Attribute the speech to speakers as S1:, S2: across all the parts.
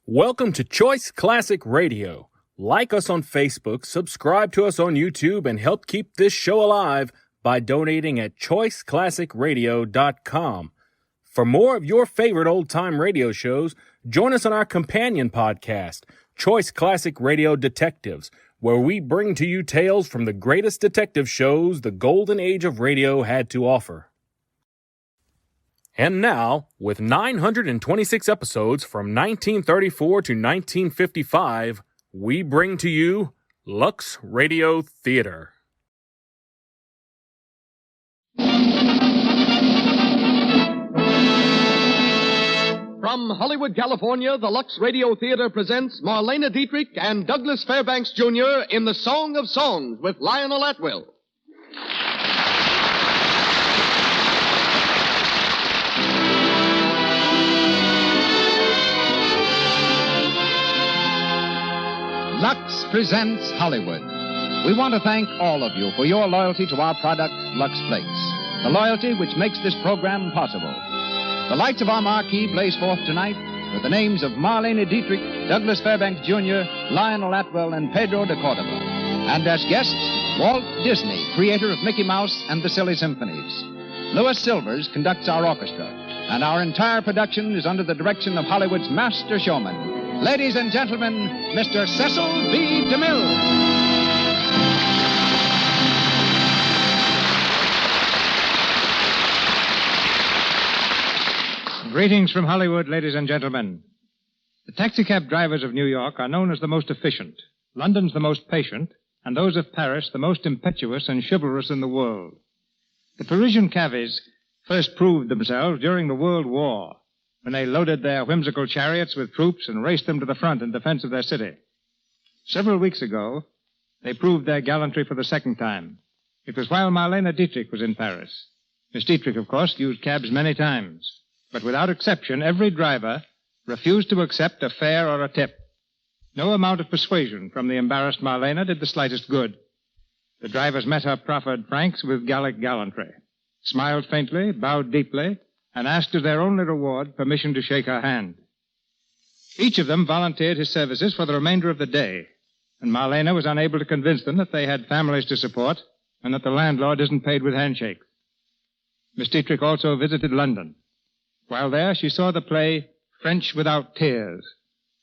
S1: Welcome to Choice Classic Radio. Like us on Facebook, subscribe to us on YouTube, and help keep this show alive by donating at choiceclassicradio.com. For more of your favorite old-time radio shows, join us on our companion podcast, Choice Classic Radio Detectives, where we bring to you tales from the greatest detective shows the golden age of radio had to offer. And now, with 926 episodes from 1934 to 1955, we bring to you Lux Radio Theater.
S2: From Hollywood, California, the Lux Radio Theater presents Marlena Dietrich and Douglas Fairbanks, Jr. in The Song of Songs with Lionel Atwill.
S3: Lux presents Hollywood. We want to thank all of you for your loyalty to our product, Lux Flakes, the loyalty which makes this program possible. The lights of our marquee blaze forth tonight with the names of Marlena Dietrich, Douglas Fairbanks Jr., Lionel Atwill, and Pedro de Cordova. And as guests, Walt Disney, creator of Mickey Mouse and the Silly Symphonies. Louis Silvers conducts our orchestra, and our entire production is under the direction of Hollywood's master showman. Ladies and gentlemen, Mr. Cecil B. DeMille.
S4: Greetings from Hollywood, ladies and gentlemen. The taxicab drivers of New York are known as the most efficient, London's the most patient, and those of Paris the most impetuous and chivalrous in the world. The Parisian cabbies first proved themselves during the World War, when they loaded their whimsical chariots with troops and raced them to the front in defense of their city. Several weeks ago, they proved their gallantry for the second time. It was while Marlena Dietrich was in Paris. Miss Dietrich, of course, used cabs many times, but without exception, every driver refused to accept a fare or a tip. No amount of persuasion from the embarrassed Marlena did the slightest good. The drivers met her proffered francs with Gallic gallantry, smiled faintly, bowed deeply, and asked as their only reward permission to shake her hand. Each of them volunteered his services for the remainder of the day, and Marlena was unable to convince them that they had families to support and that the landlord isn't paid with handshakes. Miss Dietrich also visited London. While there, she saw the play French Without Tears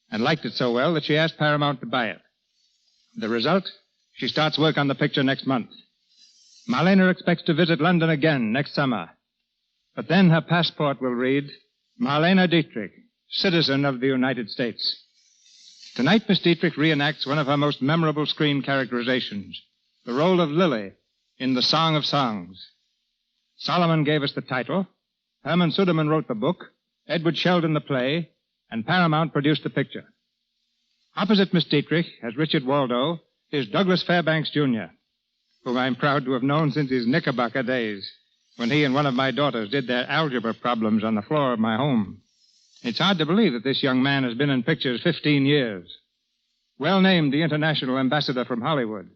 S4: and liked it so well that she asked Paramount to buy it. The result? She starts work on the picture next month. Marlena expects to visit London again next summer. But then her passport will read, Marlena Dietrich, citizen of the United States. Tonight, Miss Dietrich reenacts one of her most memorable screen characterizations, the role of Lily in The Song of Songs. Solomon gave us the title, Herman Suderman wrote the book, Edward Sheldon the play, and Paramount produced the picture. Opposite Miss Dietrich, as Richard Waldo, is Douglas Fairbanks, Jr., whom I'm proud to have known since his Knickerbocker days, when he and one of my daughters did their algebra problems on the floor of my home. It's hard to believe that this young man has been in pictures 15 years. Well named the international ambassador from Hollywood,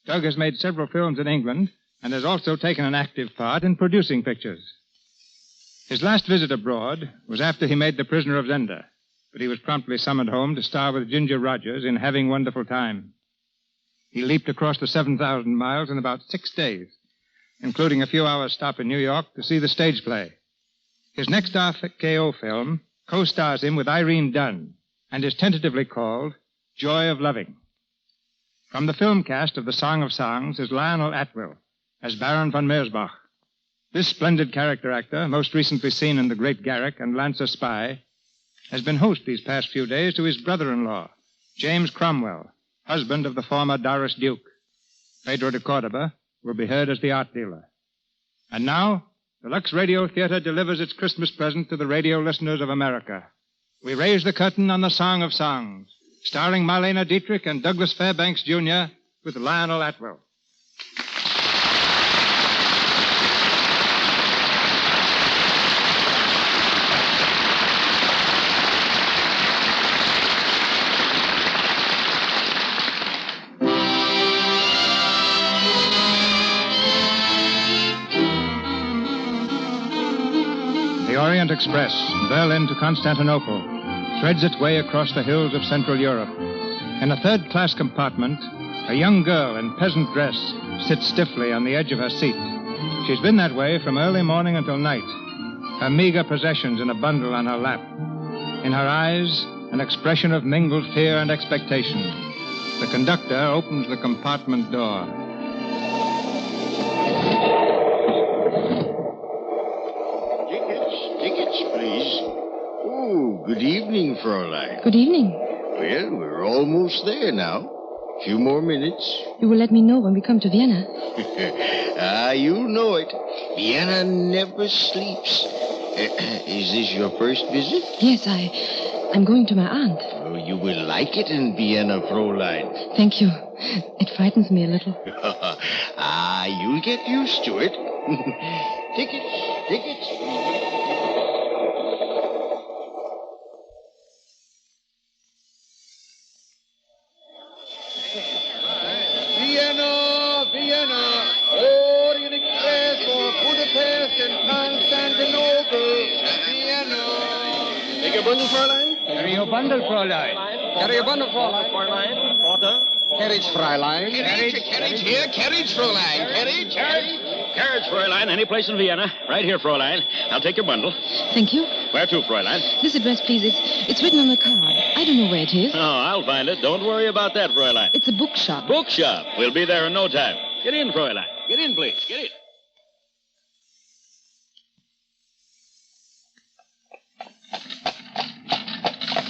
S4: Doug has made several films in England and has also taken an active part in producing pictures. His last visit abroad was after he made The Prisoner of Zenda, but he was promptly summoned home to star with Ginger Rogers in Having Wonderful Time. He leaped across the 7,000 miles in about 6 days, including a few hours' stop in New York to see the stage play. His next RKO film co-stars him with Irene Dunn and is tentatively called Joy of Loving. From the film cast of The Song of Songs is Lionel Atwill as Baron von Meersbach. This splendid character actor, most recently seen in The Great Garrick and Lancer Spy, has been host these past few days to his brother-in-law, James Cromwell, husband of the former Doris Duke. Pedro de Cordova will be heard as the art dealer. And now, the Lux Radio Theater delivers its Christmas present to the radio listeners of America. We raise the curtain on The Song of Songs, starring Marlena Dietrich and Douglas Fairbanks, Jr., with Lionel Atwill. The Orient Express, Berlin to Constantinople, threads its way across the hills of Central Europe. In a third-class compartment, a young girl in peasant dress sits stiffly on the edge of her seat. She's been that way from early morning until night, her meager possessions in a bundle on her lap. In her eyes, an expression of mingled fear and expectation. The conductor opens the compartment door.
S5: Tickets, please. Oh, good evening, Fräulein.
S6: Good evening.
S5: Well, we're almost there now. Few more minutes.
S6: You will let me know when we come to Vienna.
S5: You know it. Vienna never sleeps. Is this your first visit?
S6: Yes, I'm going to my aunt.
S5: Oh, you will like it in Vienna, Fräulein.
S6: Thank you. It frightens me a little.
S5: You'll get used to it. Tickets.
S7: Vienna, Orient Express for Budapest and Constantinople. Vienna.
S2: Take your bundle, Fräulein.
S7: Carry your bundle, Fräulein.
S2: Carry your bundle, Fräulein. Porter.
S7: Carriage, Fräulein.
S5: Carriage here, carriage, Fräulein.
S1: Carriage, Fräulein. Any place in Vienna. Right here, Fräulein. I'll take your bundle.
S6: Thank you.
S1: Where to, Fräulein?
S6: This address, please. It's written on the card. I don't know where it is.
S1: Oh, I'll find it. Don't worry about that, Fräulein.
S6: It's a bookshop.
S1: Bookshop. We'll be there in no time. Get in, Fräulein. Get in, please. Get in.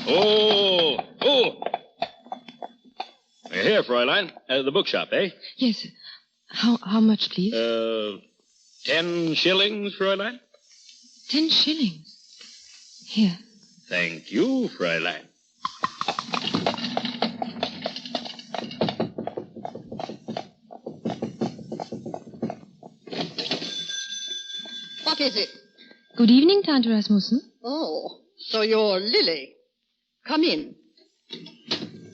S1: Oh. Here, Fräulein. The bookshop, eh?
S6: Yes. How much, please?
S1: 10 shillings, Fräulein.
S6: 10 shillings. Here.
S1: Thank you, Fräulein.
S8: What is it?
S6: Good evening, Tante Rasmussen.
S8: Oh, so you're Lily. Come in.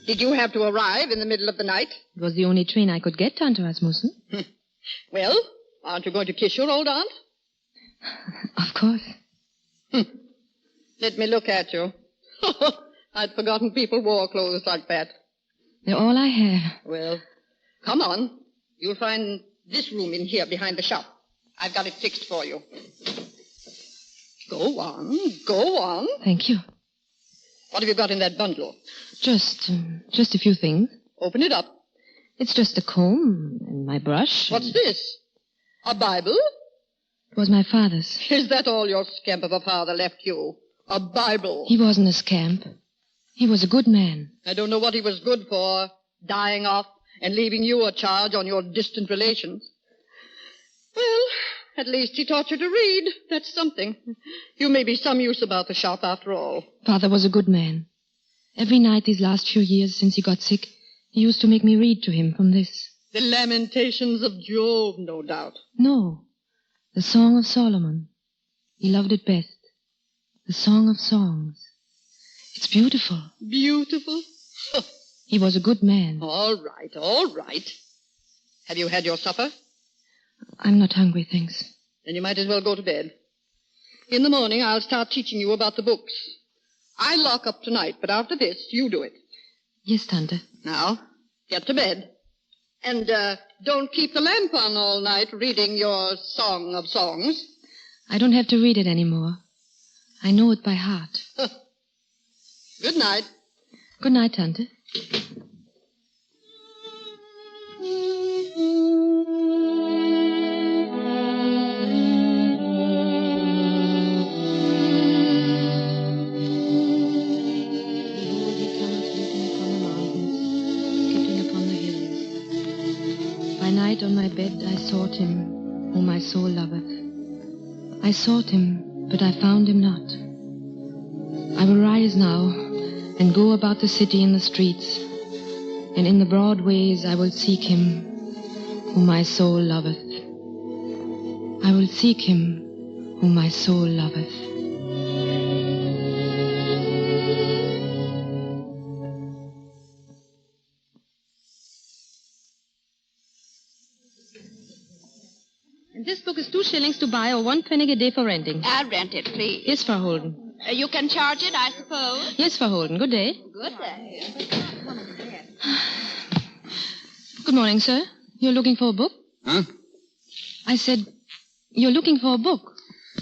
S8: Did you have to arrive in the middle of the night?
S6: It was the only train I could get, Tante Rasmussen.
S8: Well, aren't you going to kiss your old aunt?
S6: Of course.
S8: Let me look at you. I'd forgotten people wore clothes like that.
S6: They're all I have.
S8: Well, come on. You'll find this room in here behind the shop. I've got it fixed for you. Go on.
S6: Thank you.
S8: What have you got in that bundle?
S6: Just a few things.
S8: Open it up.
S6: It's just a comb and my brush.
S8: What's this? A Bible?
S6: It was my father's.
S8: Is that all your scamp of a father left you? A Bible?
S6: He wasn't a scamp. He was a good man.
S8: I don't know what he was good for, dying off and leaving you a charge on your distant relations. Well, at least he taught you to read. That's something. You may be some use about the shop after all.
S6: Father was a good man. Every night these last few years since he got sick, he used to make me read to him from this.
S8: The Lamentations of Job, no doubt.
S6: No, the Song of Solomon. He loved it best. The Song of Songs. It's beautiful.
S8: Beautiful?
S6: He was a good man.
S8: All right. Have you had your supper?
S6: I'm not hungry, thanks.
S8: Then you might as well go to bed. In the morning, I'll start teaching you about the books. I lock up tonight, but after this, you do it.
S6: Yes, Tante.
S8: Now, get to bed. And don't keep the lamp on all night reading your Song of Songs.
S6: I don't have to read it anymore. I know it by heart.
S8: Good night.
S6: Good night, Tante. On my bed I sought him, whom my soul loveth. I sought him, but I found him not. I will rise now, and go about the city in the streets, and in the broad ways I will seek him, whom my soul loveth. I will seek him, whom my soul loveth. This book is 2 shillings to buy or 1 penny a day for renting.
S8: I'll rent it, please.
S6: Yes, Frau Holden.
S9: You can charge it, I suppose.
S6: Yes, Frau Holden. Good day.
S9: Good day.
S6: Good morning, sir. You're looking for a book?
S3: Huh?
S6: I said, you're looking for a book.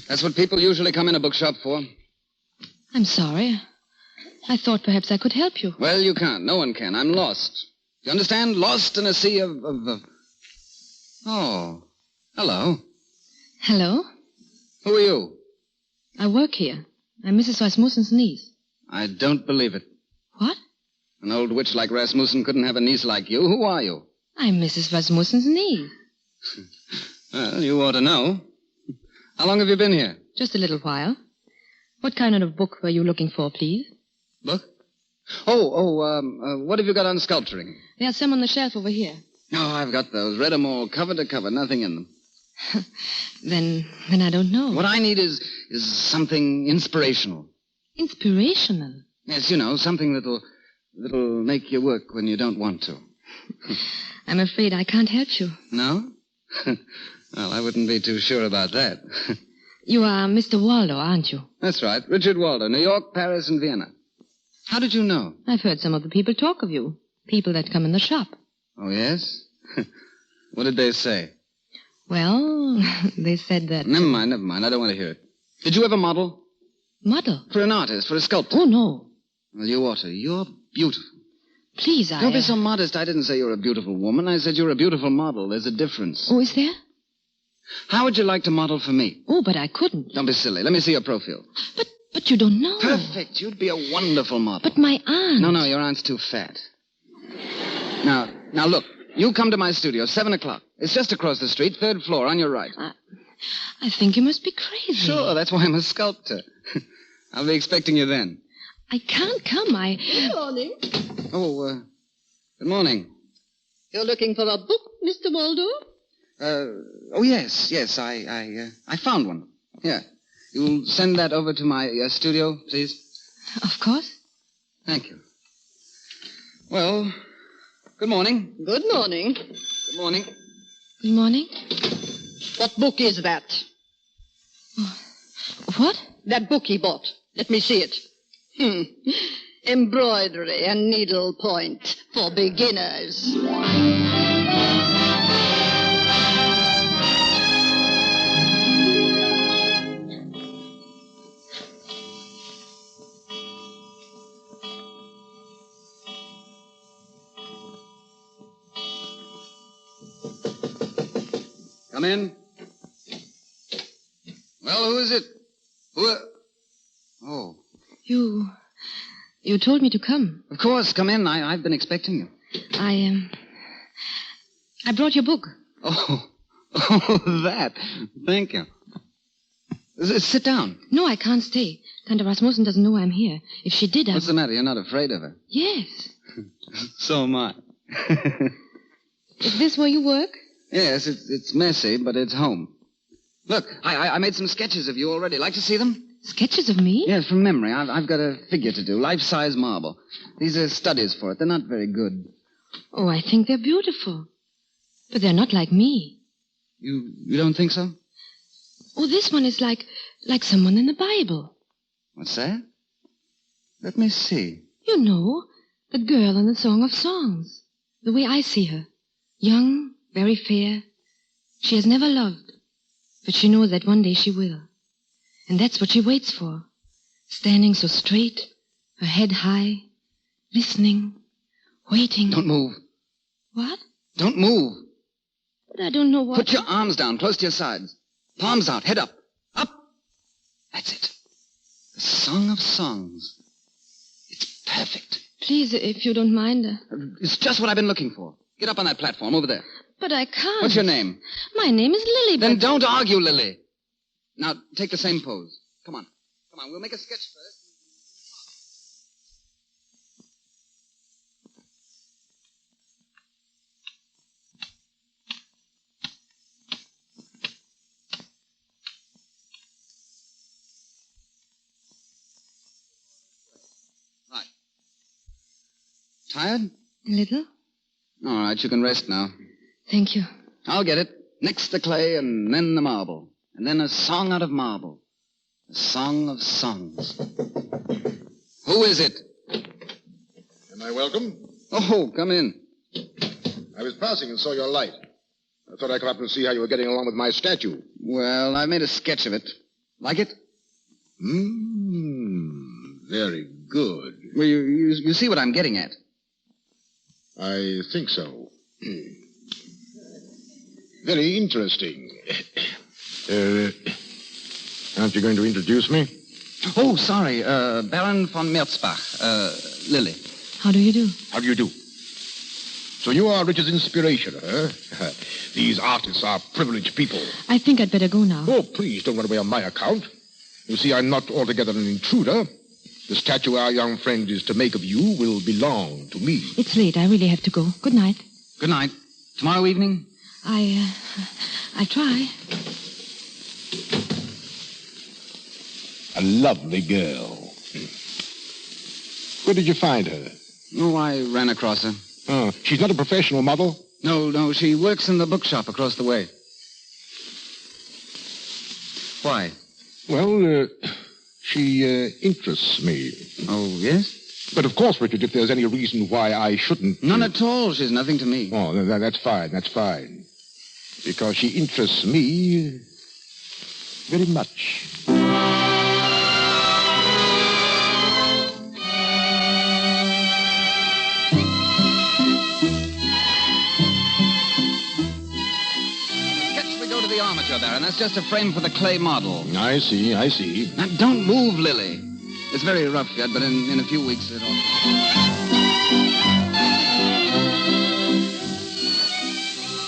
S3: That's what people usually come in a bookshop for.
S6: I'm sorry. I thought perhaps I could help you.
S3: Well, you can't. No one can. I'm lost. You understand? Lost in a sea of... Oh. Hello.
S6: Hello?
S3: Who are you?
S6: I work here. I'm Mrs. Rasmussen's niece.
S3: I don't believe it.
S6: What?
S3: An old witch like Rasmussen couldn't have a niece like you. Who are you?
S6: I'm Mrs. Rasmussen's niece.
S3: Well, you ought to know. How long have you been here?
S6: Just a little while. What kind of book were you looking for, please?
S3: Book? What have you got on sculpturing?
S6: There are some on the shelf over here.
S3: Oh, I've got those. Read 'em all, cover to cover, nothing in them.
S6: Then I don't know.
S3: What I need is something inspirational.
S6: Inspirational?
S3: Yes, you know, something that'll make you work when you don't want to.
S6: I'm afraid I can't help you.
S3: No? Well, I wouldn't be too sure about that.
S6: You are Mr. Waldo, aren't you?
S3: That's right. Richard Waldo, New York, Paris, and Vienna. How did you know?
S6: I've heard some of the people talk of you. People that come in the shop.
S3: Oh, yes? What did they say?
S6: Well, they said that...
S3: Never mind. I don't want to hear it. Did you ever model?
S6: Model?
S3: For an artist, for a sculptor?
S6: Oh, no.
S3: Well, you ought to. You're beautiful.
S6: Please,
S3: Don't be so modest. I didn't say you're a beautiful woman. I said you're a beautiful model. There's a difference.
S6: Oh, is there?
S3: How would you like to model for me?
S6: Oh, but I couldn't.
S3: Don't be silly. Let me see your profile.
S6: But you don't know.
S3: Perfect. You'd be a wonderful model.
S6: But my aunt...
S3: No, your aunt's too fat. Now, look. You come to my studio, 7 o'clock. It's just across the street, 3rd floor, on your right.
S6: I think you must be crazy.
S3: Sure, that's why I'm a sculptor. I'll be expecting you then.
S6: I can't come.
S8: Good morning.
S3: Oh, good morning.
S8: You're looking for a book, Mr. Waldo?
S3: Yes. I found one. Here. You'll send that over to my studio, please?
S6: Of course.
S3: Thank you. Well, good morning.
S8: Good morning.
S3: Good morning.
S6: Good morning.
S8: What book is that?
S6: What?
S8: That book he bought. Let me see it. Embroidery and needlepoint for beginners.
S3: Come in. Well, who is it? Oh.
S6: You told me to come.
S3: Of course, come in. I've been expecting you.
S6: I brought your book.
S3: Oh, that. Thank you. Sit down.
S6: No, I can't stay. Tante Rasmussen doesn't know I'm here. If she did,
S3: What's the matter? You're not afraid of her?
S6: Yes.
S3: So am I.
S6: Is this where you work?
S3: Yes, it's messy, but it's home. Look, I made some sketches of you already. Like to see them?
S6: Sketches of me?
S3: Yes, from memory. I've got a figure to do, life-size marble. These are studies for it. They're not very good.
S6: Oh, I think they're beautiful. But they're not like me.
S3: You don't think so?
S6: Oh, this one is like someone in the Bible.
S3: What's that? Let me see.
S6: You know, the girl in the Song of Songs. The way I see her. Young, very fair. She has never loved. But she knows that one day she will. And that's what she waits for. Standing so straight, her head high, listening, waiting.
S3: Don't move.
S6: What?
S3: Don't move.
S6: But I don't know what...
S3: Put your arms down, close to your sides. Palms out, head up. Up. That's it. The Song of Songs. It's perfect.
S6: Please, if you don't mind.
S3: It's just what I've been looking for. Get up on that platform over there.
S6: But I can't.
S3: What's your name?
S6: My name is Lily,
S3: Then
S6: but...
S3: don't argue, Lily. Now, take the same pose. Come on. We'll make a sketch first. Right. Tired?
S6: A little.
S3: All right, you can rest now.
S6: Thank you.
S3: I'll get it. Next the clay and then the marble. And then a song out of marble. The Song of Songs. Who is it?
S10: Am I welcome?
S3: Oh, come in.
S10: I was passing and saw your light. I thought I'd come up and see how you were getting along with my statue.
S3: Well, I made a sketch of it. Like it?
S10: Very good.
S3: Well, you see what I'm getting at.
S10: I think so. Very interesting. Aren't you going to introduce me?
S3: Oh, sorry. Baron von Merzbach. Lily.
S6: How do you do?
S10: How do you do? So you are Richard's inspiration, huh? These artists are privileged people.
S6: I think I'd better go now.
S10: Oh, please don't run away on my account. You see, I'm not altogether an intruder. The statue our young friend is to make of you will belong to me.
S6: It's late. I really have to go. Good night.
S3: Good night. Tomorrow evening?
S6: I try.
S10: A lovely girl. Where did you find her?
S3: Oh, I ran across her.
S10: Oh, she's not a professional model?
S3: No, she works in the bookshop across the way. Why?
S10: Well, she interests me.
S3: Oh, yes?
S10: But of course, Richard, if there's any reason why I shouldn't...
S3: None at all. She's nothing to me.
S10: Oh, that's fine. Because she interests me very much.
S3: Armature, Baron. That's just a frame for the clay model.
S10: I see.
S3: Now, don't move, Lily. It's very rough yet, but in a few weeks it'll...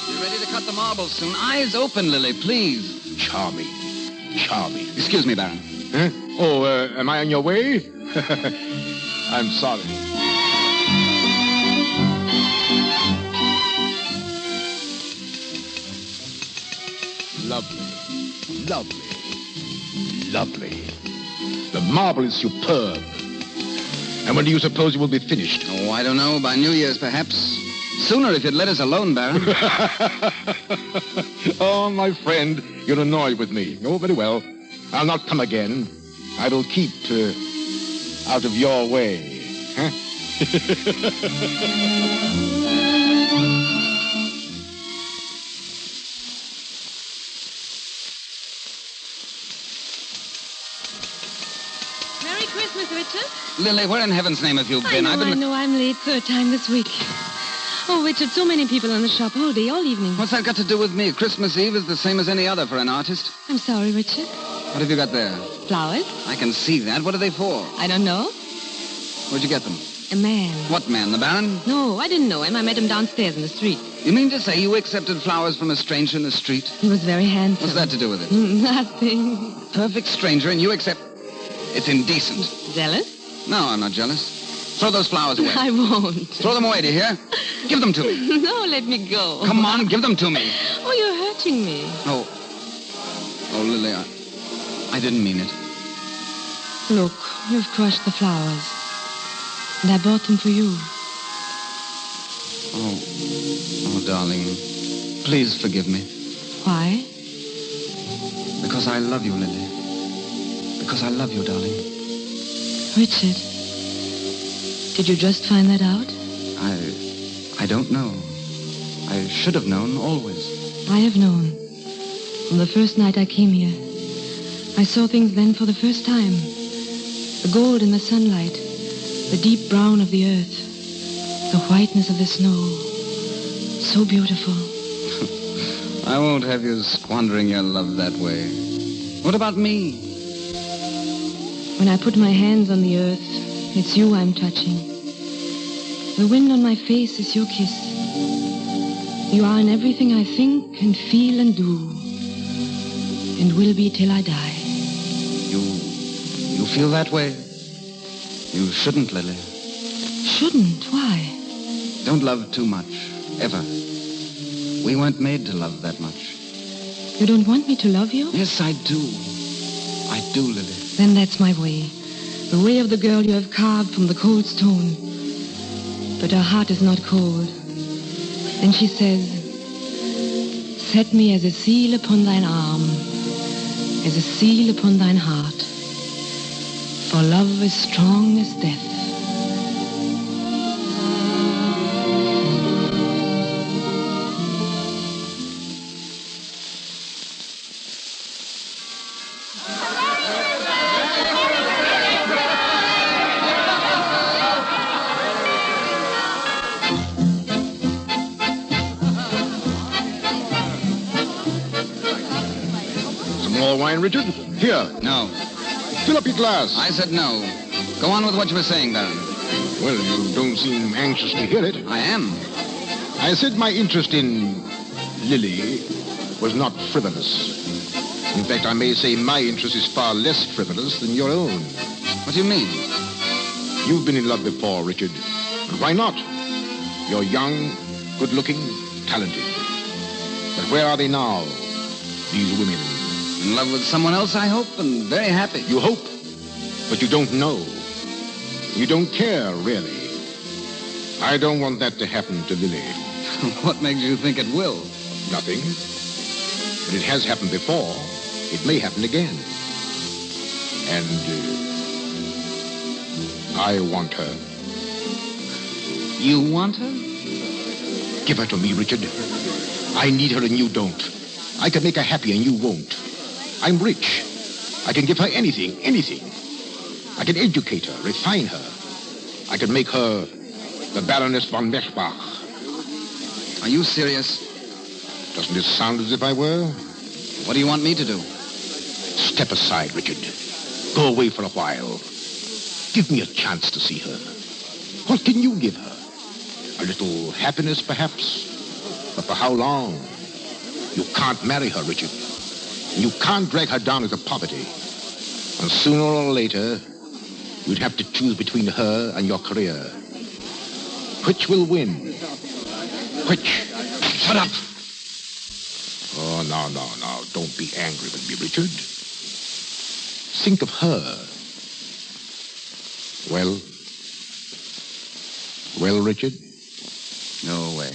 S3: You ready to cut the marbles soon? Eyes open, Lily, please.
S10: Charming.
S3: Excuse me, Baron.
S10: Huh? Oh, am I on your way? I'm sorry. Lovely. The marble is superb. And when do you suppose it will be finished?
S3: Oh, I don't know. By New Year's, perhaps. Sooner if you'd let us alone, Baron.
S10: Oh, my friend, you're annoyed with me. Oh, very well. I'll not come again. I will keep out of your way. Huh?
S6: Christmas, Richard.
S3: Lily, where in heaven's name have you been?
S6: I know. I'm late. Third time this week. Oh, Richard, so many people in the shop all day, all evening.
S3: What's that got to do with me? Christmas Eve is the same as any other for an artist.
S6: I'm sorry, Richard.
S3: What have you got there?
S6: Flowers.
S3: I can see that. What are they for?
S6: I don't know.
S3: Where'd you get them?
S6: A man.
S3: What man, the Baron?
S6: No, I didn't know him. I met him downstairs in the street.
S3: You mean to say you accepted flowers from a stranger in the street?
S6: He was very handsome.
S3: What's that to do with it?
S6: Nothing.
S3: Perfect stranger, and you accept... It's indecent.
S6: Jealous?
S3: No, I'm not jealous. Throw those flowers away.
S6: I won't.
S3: Throw them away, do you hear? Give them to me.
S6: No, let me go.
S3: Come on, give them to me.
S6: Oh, you're hurting me.
S3: Oh, Lily, I didn't mean it.
S6: Look, you've crushed the flowers. And I bought them for you.
S3: Oh, darling, please forgive me.
S6: Why?
S3: Because I love you, Lily. Because I love you, darling.
S6: Richard, did you just find that out?
S3: I don't know. I should have known always.
S6: I have known. From the first night I came here. I saw things then for the first time. The gold in the sunlight, the deep brown of the earth, the whiteness of the snow. So beautiful.
S3: I won't have you squandering your love that way. What about me?
S6: When I put my hands on the earth, it's you I'm touching. The wind on my face is your kiss. You are in everything I think and feel and do, and will be till I die.
S3: You feel that way? You shouldn't, Lily.
S6: Shouldn't? Why?
S3: Don't love too much, ever. We weren't made to love that much.
S6: You don't want me to love you?
S3: Yes, I do. I do, Lily.
S6: Then that's my way. The way of the girl you have carved from the cold stone. But her heart is not cold. And she says, set me as a seal upon thine arm, as a seal upon thine heart. For love is strong as death.
S10: Some more wine, Richard? Here,
S3: No.
S10: fill up your glass.
S3: I said no. Go on with what you were saying, Baron.
S10: Well, you don't seem anxious to hear it.
S3: I am.
S10: I said my interest in Lily was not frivolous. In fact, I may say my interest is far less frivolous than your own.
S3: What do you mean?
S10: You've been in love before, Richard. And why not? You're young, good-looking, talented. But where are they now, these women?
S3: In love with someone else, I hope, and very happy.
S10: You hope, but you don't know. You don't care, really. I don't want that to happen to Lily.
S3: What makes you think it will?
S10: Nothing. But it has happened before. It may happen again. And I want her.
S3: You want her?
S10: Give her to me, Richard. I need her and you don't. I can make her happy and you won't. I'm rich. I can give her anything, anything. I can educate her, refine her. I can make her the Baroness von Meschbach.
S3: Are you serious?
S10: Doesn't it sound as if I were?
S3: What do you want me to do?
S10: Step aside, Richard. Go away for a while. Give me a chance to see her. What can you give her? A little happiness, perhaps? But for how long? You can't marry her, Richard. You can't drag her down into poverty. And sooner or later, you'd have to choose between her and your career. Which will win? Which?
S3: Shut up!
S10: Oh, no. Don't be angry with me, Richard. Think of her. Well, Richard?
S3: Go away.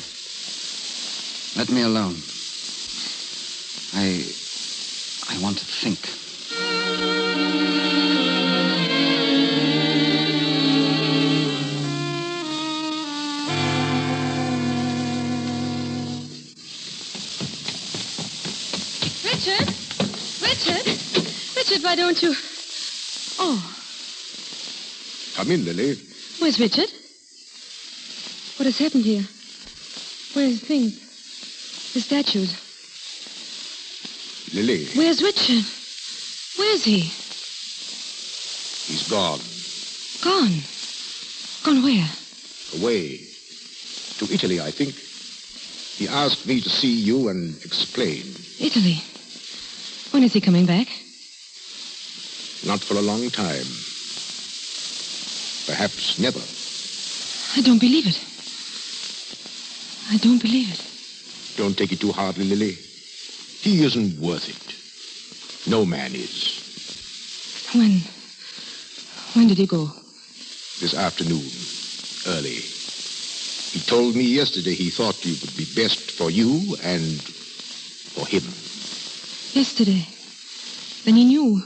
S3: Let me alone. I want to think.
S6: Richard, why don't you... Oh,
S10: Come in, Lily.
S6: where's Richard? What has happened here? Where's the things? The statues.
S10: Lily.
S6: Where's Richard? Where's he?
S10: He's gone.
S6: Gone. Gone where?
S10: Away. To Italy, I think. He asked me to see you and explain.
S6: Italy. When is he coming back?
S10: Not for a long time. Perhaps never.
S6: I don't believe it. I don't believe it.
S10: Don't take it too hardly, Lily. He isn't worth it. No man is.
S6: When did he go?
S10: This afternoon. Early. He told me yesterday he thought it would be best for you and for him.
S6: Yesterday. Then he knew.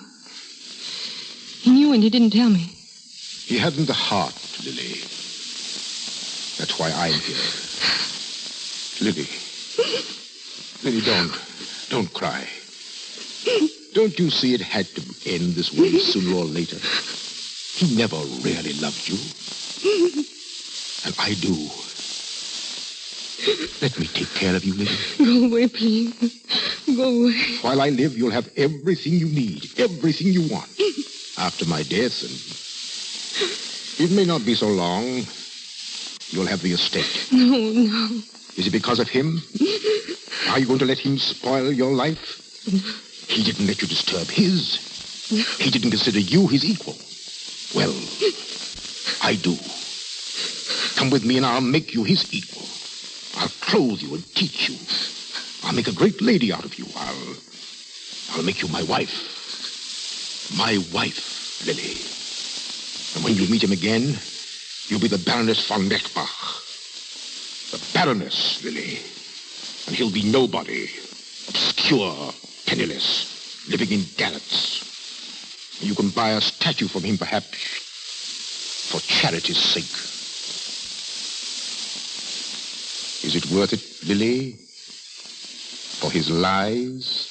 S6: He knew and he didn't tell me.
S10: He hadn't the heart, Lily. That's why I'm here. Lily. Lily, don't cry. Don't you see it had to end this way sooner or later? He never really loved you. And I do. Let me take care of you, Lily.
S6: Go away, please. Go away.
S10: While I live, you'll have everything you need, everything you want. After my death, and it may not be so long, you'll have the estate.
S6: No.
S10: Is it because of him? Are you going to let him spoil your life? He didn't let you disturb his. He didn't consider you his equal. Well, I do. Come with me and I'll make you his equal. I'll clothe you and teach you. I'll make a great lady out of you. I'll make you my wife. My wife, Lily. And when you meet him again, you'll be the Baroness von Meschbach. The Baroness, Lily. And he'll be nobody. Obscure, penniless, living in garrets. You can buy a statue from him, perhaps, for charity's sake. Is it worth it, Lily? For his lies?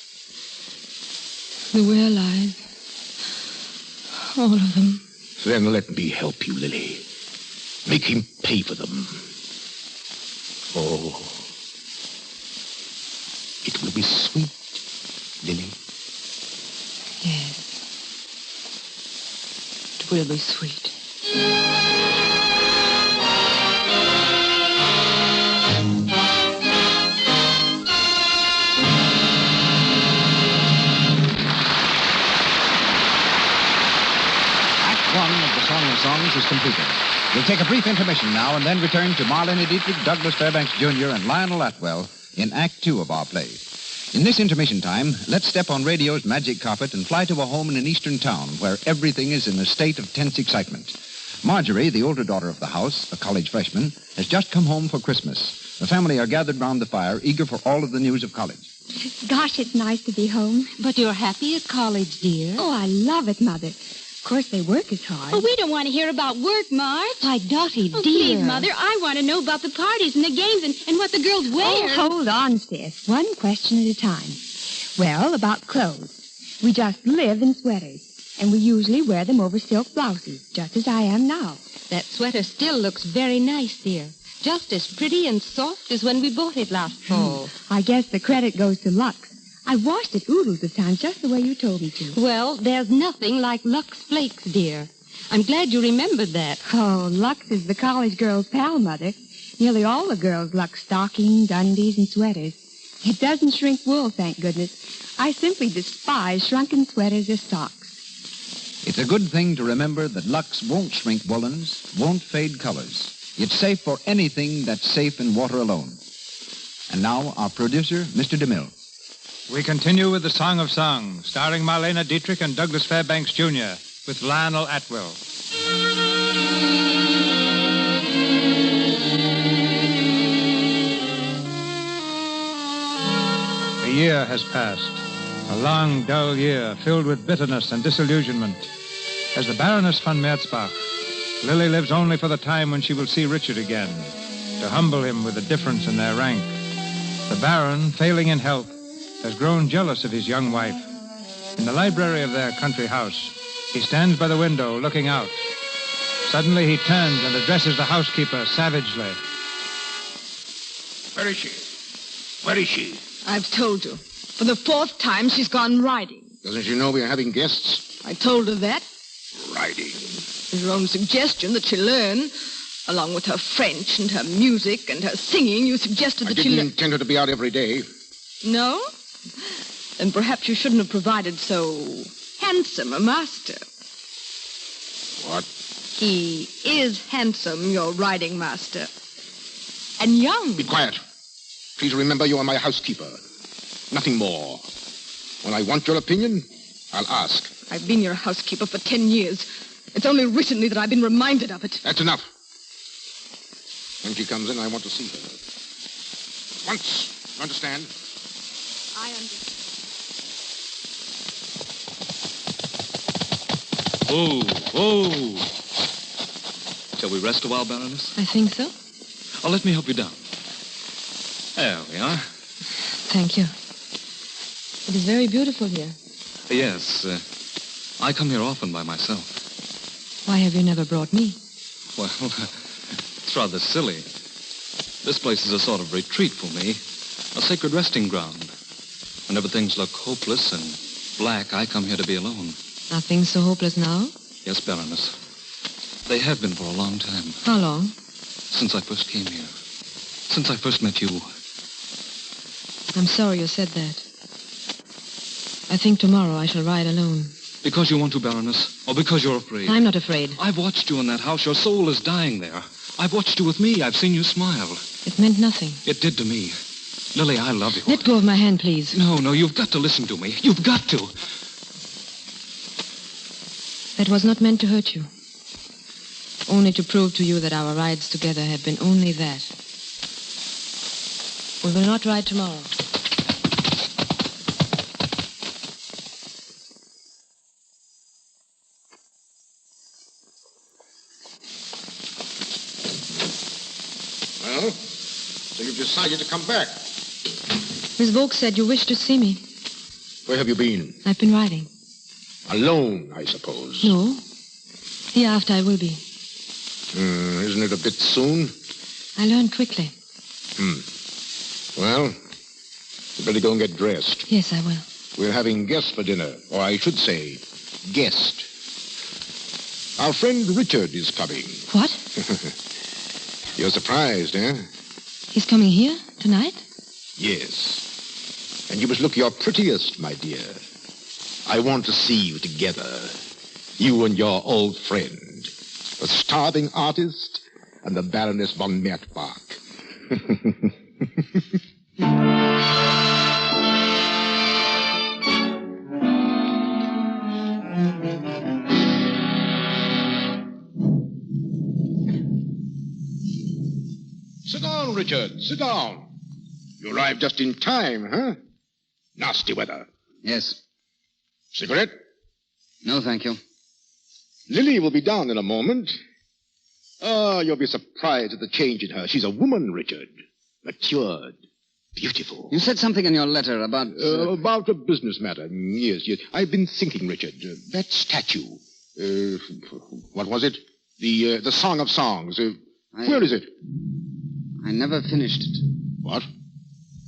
S6: There were lies. All of them.
S10: Then let me help you, Lily. Make him pay for them. Oh, it will be sweet, Lily.
S6: Yes. It will be sweet.
S3: Act one of the Song of Songs is completed. We'll take a brief intermission now and then return to Marlene Dietrich, Douglas Fairbanks Jr., and Lionel Atwell in Act Two of our play. In this intermission time, let's step on radio's magic carpet and fly to a home in an eastern town where everything is in a state of tense excitement. Marjorie, the older daughter of the house, a college freshman, has just come home for Christmas. The family are gathered round the fire, eager for all of the news of college.
S11: Gosh, it's nice to be home.
S12: But you're happy at college, dear.
S11: Oh, I love it, Mother. Of course, they work as hard.
S9: Oh, we don't want to hear about work, Marge.
S12: Why, Dottie,
S9: Oh,
S12: dear.
S9: please, Mother, I want to know about the parties and the games and what the girls wear.
S11: Oh, hold on, sis. One question at a time. Well, about clothes. We just live in sweaters, and we usually wear them over silk blouses, just as I am now.
S12: That sweater still looks very nice, dear. Just as pretty and soft as when we bought it last fall.
S11: I guess the credit goes to Lux. I washed it oodles of times, just the way you told me to.
S12: Well, there's nothing like Lux Flakes, dear. I'm glad you remembered that.
S11: Oh, Lux is the college girl's pal, Mother. Nearly all the girls Lux stockings, undies, and sweaters. It doesn't shrink wool, thank goodness. I simply despise shrunken sweaters or socks.
S3: It's a good thing to remember that Lux won't shrink woolens, won't fade colors. It's safe for anything that's safe in water alone. And now, our producer, Mr. DeMille.
S4: We continue with the Song of Songs, starring Marlene Dietrich and Douglas Fairbanks Jr., with Lionel Atwell. A year has passed, a long, dull year filled with bitterness and disillusionment. As the Baroness von Merzbach, Lily lives only for the time when she will see Richard again, to humble him with the difference in their rank. The Baron, failing in health, has grown jealous of his young wife. In the library of their country house, he stands by the window looking out. Suddenly he turns and addresses the housekeeper savagely.
S10: Where is she? Where is she?
S13: I've told you. For the fourth time, she's gone riding.
S10: Doesn't she know we are having guests?
S13: I told her that.
S10: Riding.
S13: It was your own suggestion that she learn. Along with her French and her music and her singing, you suggested that
S10: I
S13: she
S10: didn't intend her to be out every day.
S13: No? Then perhaps you shouldn't have provided so handsome a master.
S10: What?
S13: He is handsome, your riding master. And young.
S10: Be quiet. Please remember you are my housekeeper. Nothing more. When I want your opinion, I'll ask.
S13: I've been your housekeeper for 10 years. It's only recently that I've been reminded of it.
S10: That's enough. When she comes in, I want to see her. Once. You understand?
S13: I understand.
S14: Oh. Shall we rest a while, Baroness?
S6: I think so.
S14: Oh, let me help you down. There we are.
S6: Thank you. It is very beautiful here.
S14: Yes, I come here often by myself.
S6: Why have you never brought me?
S14: Well, it's rather silly. This place is a sort of retreat for me, a sacred resting ground. Whenever things look hopeless and black, I come here to be alone.
S6: Are things so hopeless now?
S14: Yes, Baroness. They have been for a long time.
S6: How long?
S14: Since I first came here. Since I first met you.
S6: I'm sorry you said that. I think tomorrow I shall ride alone.
S14: Because you want to, Baroness? Or because you're afraid?
S6: I'm not afraid.
S14: I've watched you in that house. Your soul is dying there. I've watched you with me. I've seen you smile.
S6: It meant nothing.
S14: It did to me. Lily, I love you.
S6: Let go of my hand, please.
S14: No, you've got to listen to me. You've got to.
S6: That was not meant to hurt you. Only to prove to you that our rides together have been only that. We will not ride tomorrow.
S10: Well, so you've decided to come back.
S6: Miss Vogue said you wished to see me.
S10: Where have you been?
S6: I've been riding.
S10: Alone, I suppose.
S6: No. Hereafter I will be.
S10: Isn't it a bit soon?
S6: I learned quickly.
S10: Well, you better go and get dressed.
S6: Yes, I will.
S10: We're having guests for dinner, or I should say, guest. Our friend Richard is coming.
S6: What?
S10: You're surprised, eh?
S6: He's coming here tonight?
S10: Yes. And you must look your prettiest, my dear. I want to see you together. You and your old friend. The starving artist and the Baroness von Mertbach. Sit down, Richard. Sit down. You arrived just in time, huh? Nasty weather.
S3: Yes.
S10: Cigarette?
S3: No, thank you.
S10: Lily will be down in a moment. Oh, you'll be surprised at the change in her. She's a woman, Richard. Matured. Beautiful.
S3: You said something in your letter about...
S10: About a business matter. Yes. I've been thinking, Richard. That statue. What was it? The Song of Songs. Where is it?
S3: I never finished it.
S10: What?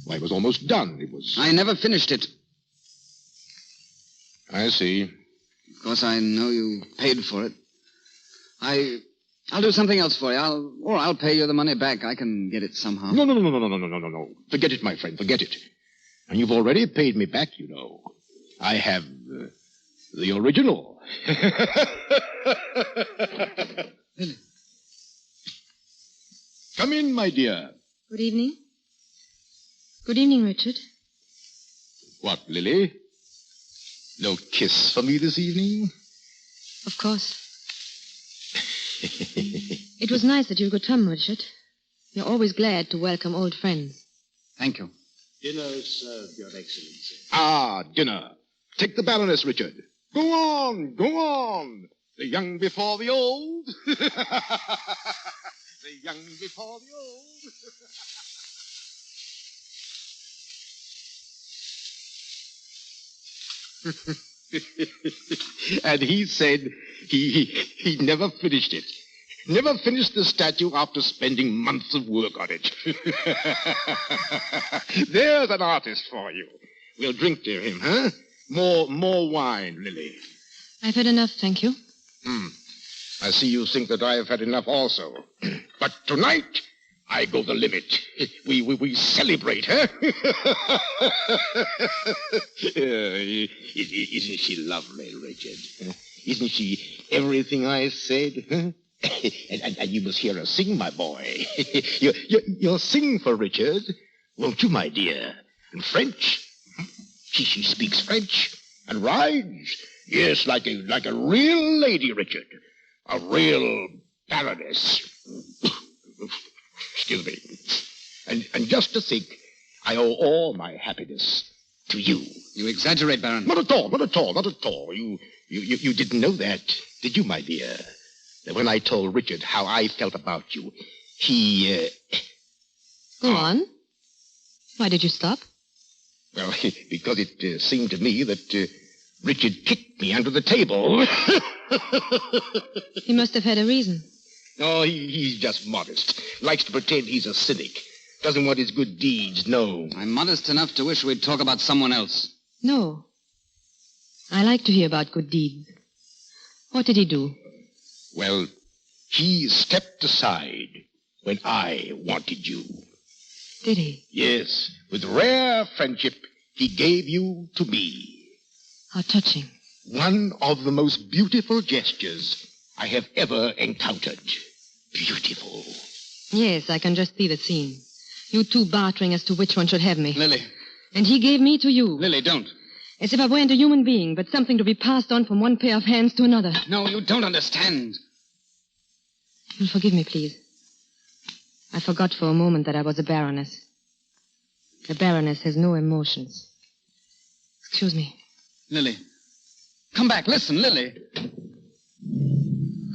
S10: Why, it was almost done. It was...
S3: I never finished it.
S10: I see.
S3: Of course, I know you paid for it. I'll do something else for you. I'll pay you the money back. I can get it somehow.
S10: No. Forget it, my friend. Forget it. And you've already paid me back, you know. I have the original.
S3: Lily.
S10: Come in, my dear.
S6: Good evening. Good evening, Richard.
S10: What, Lily? No kiss for me this evening?
S6: Of course. It was nice that you could come, Richard. You're always glad to welcome old friends.
S3: Thank you.
S5: Dinner is served, Your Excellency.
S10: Ah, dinner. Take the Baroness, Richard. Go on, go on. The young before the old. The young before the old. And he said he never finished it. Never finished the statue after spending months of work on it. There's an artist for you. We'll drink to him, huh? More wine, Lily.
S6: I've had enough, thank you.
S10: I see you think that I have had enough also. But tonight, I go the limit. We celebrate, huh? Isn't she lovely, Richard? Isn't she everything I said? Huh? And you must hear her sing, my boy. You'll sing for Richard, won't you, my dear? And French. She speaks French and rides. Yes, like a real lady, Richard. A real baroness. Excuse me. And just to think, I owe all my happiness to you.
S3: You exaggerate, Baron.
S10: Not at all. You didn't know that, did you, my dear? That when I told Richard how I felt about you, he...
S6: Go on. Why did you stop?
S10: Well, because it seemed to me that Richard kicked me under the table.
S6: He must have had a reason.
S10: No, he's just modest. Likes to pretend he's a cynic. Doesn't want his good deeds known.
S3: I'm modest enough to wish we'd talk about someone else.
S6: No. I like to hear about good deeds. What did he do?
S10: Well, he stepped aside when I wanted you.
S6: Did he?
S10: Yes. With rare friendship, he gave you to me.
S6: How touching.
S10: One of the most beautiful gestures I have ever encountered. Beautiful.
S6: Yes, I can just see the scene. You two bartering as to which one should have me.
S3: Lily.
S6: And he gave me to you.
S3: Lily, don't.
S6: As if I weren't a human being, but something to be passed on from one pair of hands to another.
S3: No, you don't understand.
S6: You'll forgive me, please. I forgot for a moment that I was a baroness. A baroness has no emotions. Excuse me.
S3: Lily. Come back. Listen, Lily.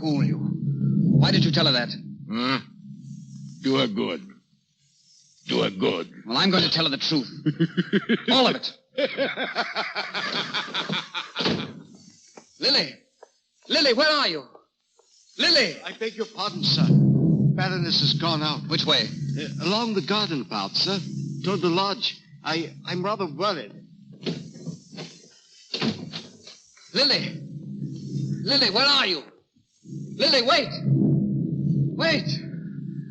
S3: Fool you. Why did you tell her that?
S10: Do her good. Do her good.
S3: Well, I'm going to tell her the truth. All of it. Lily! Lily, where are you? Lily!
S5: I beg your pardon, sir. Baroness has gone out.
S3: Which way?
S5: Along the garden path, sir. Toward the lodge. I'm rather worried.
S3: Lily! Lily, where are you? Lily, wait! Wait!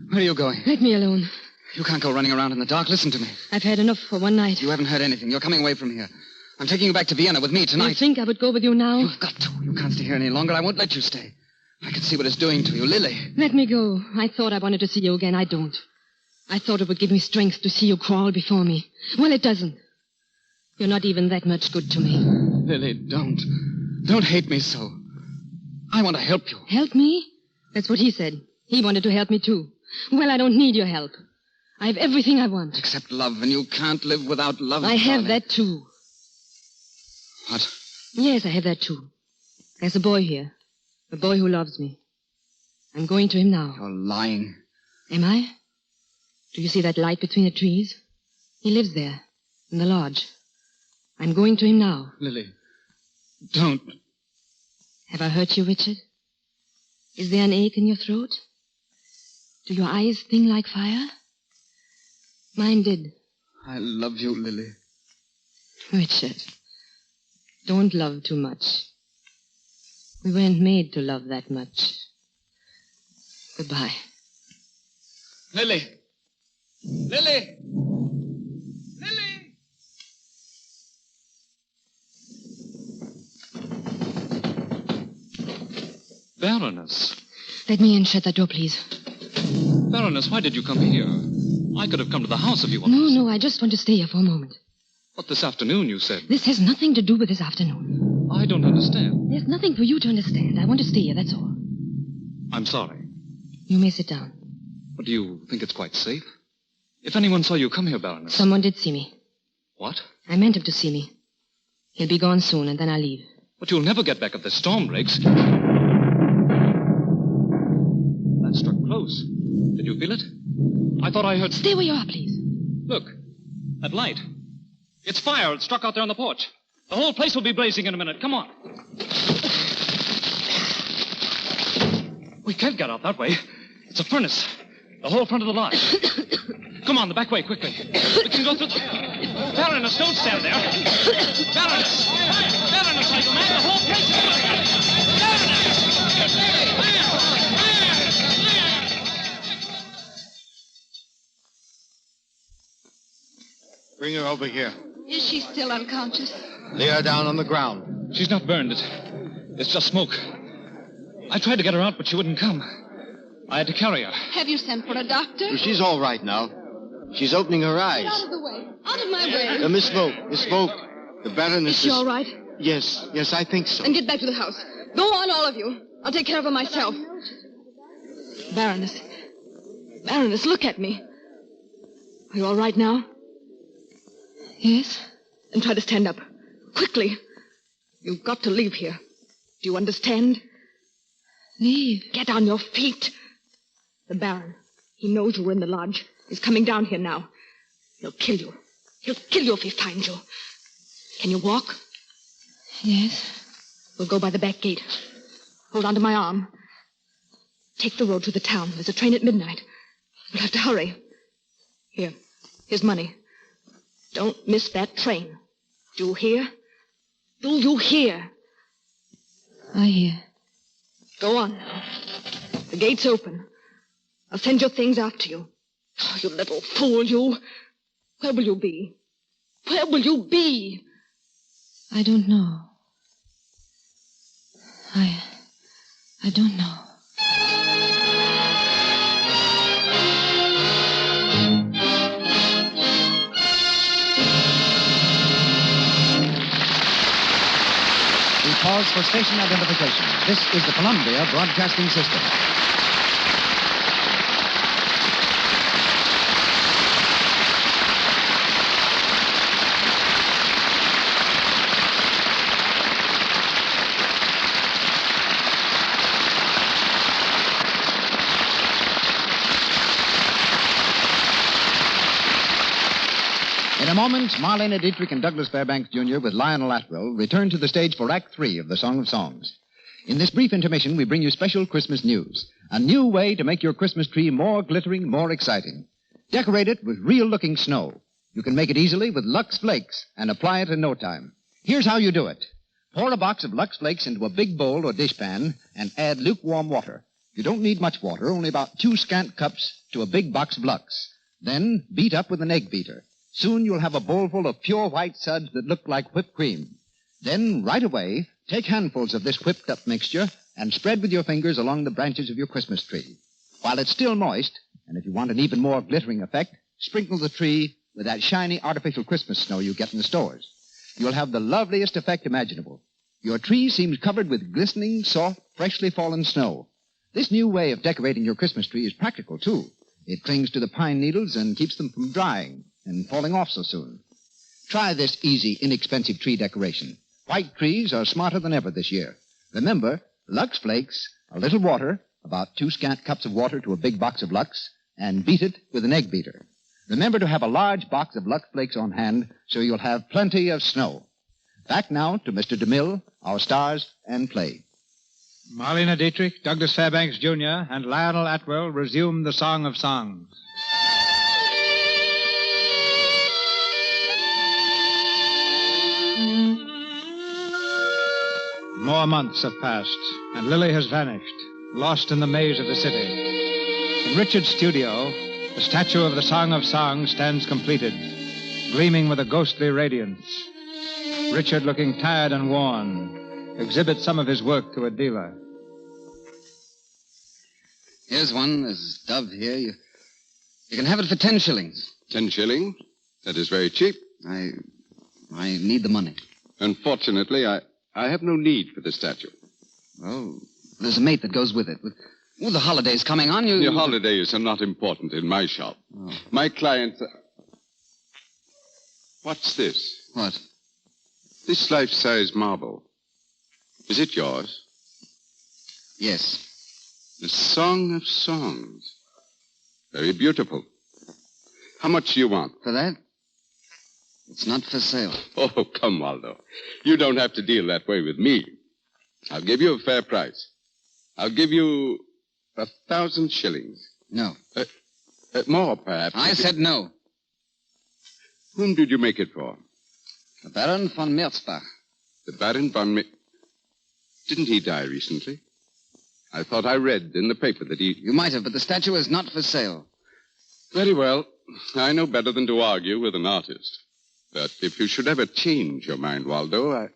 S3: Where are you going?
S6: Let me alone.
S3: You can't go running around in the dark. Listen to me.
S6: I've had enough for one night.
S3: You haven't heard anything. You're coming away from here. I'm taking you back to Vienna with me tonight.
S6: You think I would go with you now?
S3: You've got to. You can't stay here any longer. I won't let you stay. I can see what it's doing to you. Lily.
S6: Let me go. I thought I wanted to see you again. I don't. I thought it would give me strength to see you crawl before me. Well, it doesn't. You're not even that much good to me.
S3: Lily, don't. Don't hate me so. I want to help you.
S6: Help me? That's what he said. He wanted to help me, too. Well, I don't need your help. I have everything I want.
S3: Except love, and you can't live without love.
S6: I have that, too.
S3: What?
S6: Yes, I have that, too. There's a boy here. A boy who loves me. I'm going to him now.
S3: You're lying.
S6: Am I? Do you see that light between the trees? He lives there, in the lodge. I'm going to him now.
S3: Lily, don't.
S6: Have I hurt you, Richard? Is there an ache in your throat? Do your eyes sting like fire? Mine did.
S3: I love you, Lily.
S6: Richard, don't love too much. We weren't made to love that much. Goodbye.
S3: Lily! Lily! Lily!
S14: Baroness.
S6: Let me in. Shut that door, please.
S14: Baroness, why did you come here? I could have come to the house if you wanted.
S6: No, I just want to stay here for a moment.
S14: But this afternoon, you said.
S6: This has nothing to do with this afternoon.
S14: I don't understand.
S6: There's nothing for you to understand. I want to stay here, that's all.
S14: I'm sorry.
S6: You may sit down.
S14: But do you think it's quite safe? If anyone saw you come here, Baroness.
S6: Someone did see me.
S14: What?
S6: I meant him to see me. He'll be gone soon, and then I'll leave.
S14: But you'll never get back if the storm breaks. That struck close. Did you feel it? I thought I heard...
S6: Stay where you are, please.
S14: Look, that light. It's fire. It struck out there on the porch. The whole place will be blazing in a minute. Come on. We can't get out that way. It's a furnace. The whole front of the lodge. Come on, the back way, quickly. We can go through the... Baroness, don't stand there. Baroness! Baroness, are you mad? The whole place is
S5: Bring her over here.
S13: Is she still unconscious?
S5: Lay her down on the ground.
S14: She's not burned. It's just smoke. I tried to get her out, but she wouldn't come. I had to carry her.
S13: Have you sent for a doctor?
S5: She's all right now. She's opening her eyes.
S13: Out of the way. Out of my way.
S5: Miss Smoke. The Baroness
S8: Is she all right?
S5: Yes, I think so.
S8: Then get back to the house. Go on, all of you. I'll take care of her myself. Baroness. Baroness, look at me. Are you all right now?
S6: Yes?
S8: Then try to stand up. Quickly. You've got to leave here. Do you understand?
S6: Leave?
S8: Get on your feet. The Baron. He knows you were in the lodge. He's coming down here now. He'll kill you. He'll kill you if he finds you. Can you walk?
S6: Yes.
S8: We'll go by the back gate. Hold on to my arm. Take the road to the town. There's a train at midnight. We'll have to hurry. Here's money. Don't miss that train. Do you hear? Do you hear?
S6: I hear.
S8: Go on now. The gate's open. I'll send your things after you. Oh, you little fool, you. Where will you be? Where will you be?
S6: I don't know. I don't know.
S3: We pause for station identification. This is the Columbia Broadcasting System. In a moment, Marlene Dietrich and Douglas Fairbanks Jr. with Lionel Atwell return to the stage for Act 3 of The Song of Songs. In this brief intermission, we bring you special Christmas news. A new way to make your Christmas tree more glittering, more exciting. Decorate it with real-looking snow. You can make it easily with Lux Flakes and apply it in no time. Here's how you do it. Pour a box of Lux Flakes into a big bowl or dishpan and add lukewarm water. You don't need much water, only about 2 scant cups to a big box of Lux. Then beat up with an egg beater. Soon you'll have a bowlful of pure white suds that look like whipped cream. Then, right away, take handfuls of this whipped-up mixture and spread with your fingers along the branches of your Christmas tree. While it's still moist, and if you want an even more glittering effect, sprinkle the tree with that shiny artificial Christmas snow you get in the stores. You'll have the loveliest effect imaginable. Your tree seems covered with glistening, soft, freshly fallen snow. This new way of decorating your Christmas tree is practical, too. It clings to the pine needles and keeps them from drying and falling off so soon. Try this easy, inexpensive tree decoration. White trees are smarter than ever this year. Remember, Lux Flakes, a little water, about 2 scant cups of water to a big box of Lux, and beat it with an egg beater. Remember to have a large box of Lux Flakes on hand so you'll have plenty of snow. Back now to Mr. DeMille, our stars and play.
S4: Marlene Dietrich, Douglas Fairbanks Jr., and Lionel Atwell resume The Song of Songs. More months have passed, and Lily has vanished, lost in the maze of the city. In Richard's studio, the statue of the Song of Songs stands completed, gleaming with a ghostly radiance. Richard, looking tired and worn, exhibits some of his work to a dealer.
S15: Here's one. There's Dove here. You can have it for 10 shillings.
S16: 10 shillings? That is very cheap.
S15: I need the money.
S16: Unfortunately, I have no need for the statue.
S15: Oh, there's a mate that goes with it. With the holidays coming on,
S16: The holidays are not important in my shop.
S15: Oh.
S16: My clients... What's this?
S15: What?
S16: This life-size marble. Is it yours?
S15: Yes.
S16: The Song of Songs. Very beautiful. How much do you want?
S15: For that? It's not for sale.
S16: Oh, come, Waldo. You don't have to deal that way with me. I'll give you a fair price. I'll give you 1,000 shillings.
S15: No.
S16: More, perhaps.
S15: I said no.
S16: Whom did you make it for?
S15: The Baron von Merzbach.
S16: The Baron von Didn't he die recently? I thought I read in the paper that he...
S15: You might have, but the statue is not for sale.
S16: Very well. I know better than to argue with an artist. But if you should ever change your mind, Waldo,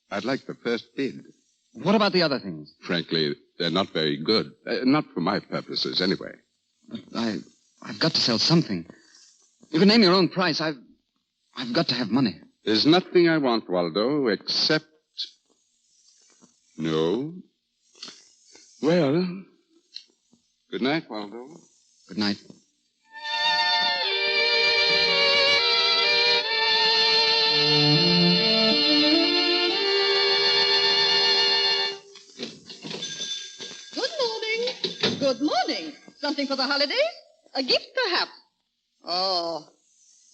S16: I'd like the first bid.
S15: What about the other things?
S16: Frankly, they're not very good. Not for my purposes, anyway.
S15: But I've got to sell something. You can name your own price. I've got to have money.
S16: There's nothing I want, Waldo, except... No. Well, good night, Waldo.
S15: Good night.
S8: Good morning. Good morning. Something for the holidays? A gift, perhaps? Oh,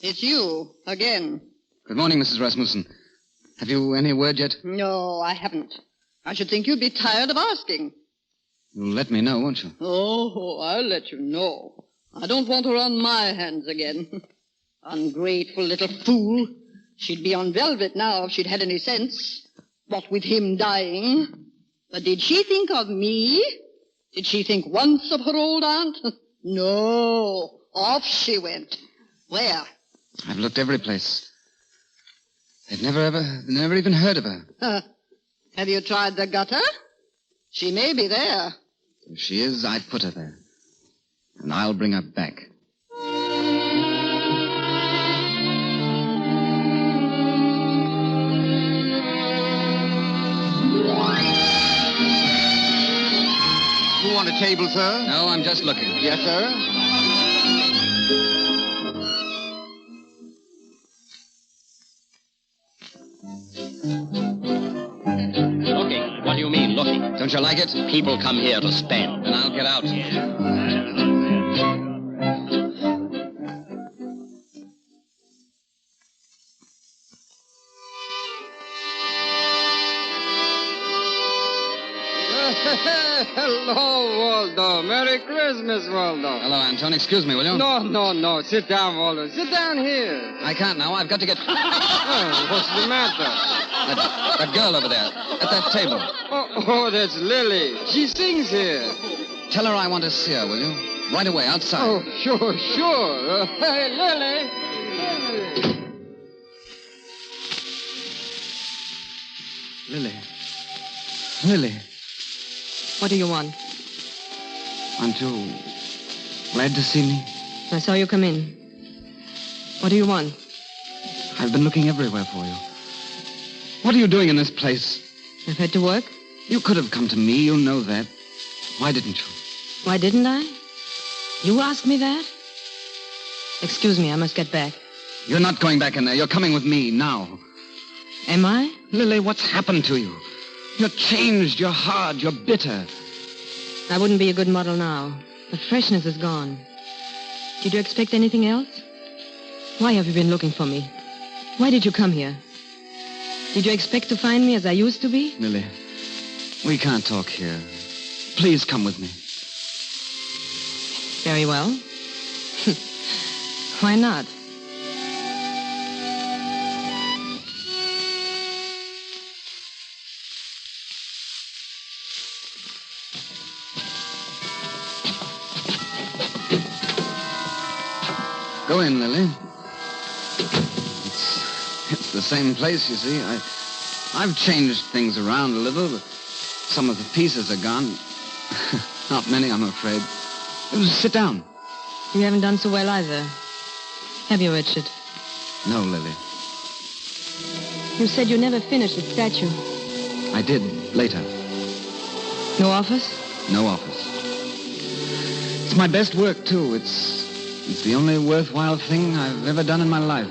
S8: it's you again.
S15: Good morning, Mrs. Rasmussen. Have you any word yet?
S8: No, I haven't. I should think you'd be tired of asking.
S15: You'll let me know, won't you?
S8: Oh, I'll let you know. I don't want her on my hands again. Ungrateful little fool. She'd be on velvet now if she'd had any sense. What with him dying. But did she think of me? Did she think once of her old aunt? No. Off she went. Where?
S15: I've looked every place. They've never even heard of her.
S8: Have you tried the gutter? She may be there.
S15: If she is, I'd put her there. And I'll bring her back.
S7: You want a table, sir?
S15: No, I'm just looking.
S7: Yes, sir.
S17: Looking? What do you mean, looking?
S15: Don't you like it?
S17: People come here to spend.
S15: Then I'll get out.
S18: Hello, Waldo. Merry Christmas, Waldo.
S15: Hello, Anton. Excuse me, will you?
S18: No. Sit down, Waldo. Sit down here.
S15: I can't now. I've got to get...
S18: Oh, what's the matter?
S15: That girl over there, at that table.
S18: Oh, that's Lily. She sings here.
S15: Tell her I want to see her, will you? Right away, outside.
S18: Oh, sure. Hey, Lily.
S15: Lily.
S12: What do you want?
S15: Aren't you glad to see me?
S12: I saw you come in. What do you want?
S15: I've been looking everywhere for you. What are you doing in this place?
S12: I've had to work.
S15: You could have come to me. You know that. Why didn't you?
S12: Why didn't I? You asked me that? Excuse me, I must get back.
S15: You're not going back in there. You're coming with me now.
S12: Am I?
S15: Lily, what's happened to you? You're changed. You're hard. You're bitter.
S12: I wouldn't be a good model now. The freshness is gone. Did you expect anything else? Why have you been looking for me? Why did you come here? Did you expect to find me as I used to be?
S15: Lily, we can't talk here. Please come with me.
S12: Very well. Why not?
S15: Go in, Lily. It's the same place, you see. I've changed things around a little, but some of the pieces are gone. Not many, I'm afraid. Sit down.
S12: You haven't done so well either. Have you, Richard?
S15: No, Lily.
S12: You said you never finished the statue.
S15: I did, later.
S12: No office?
S15: No office. It's my best work, too. It's the only worthwhile thing I've ever done in my life.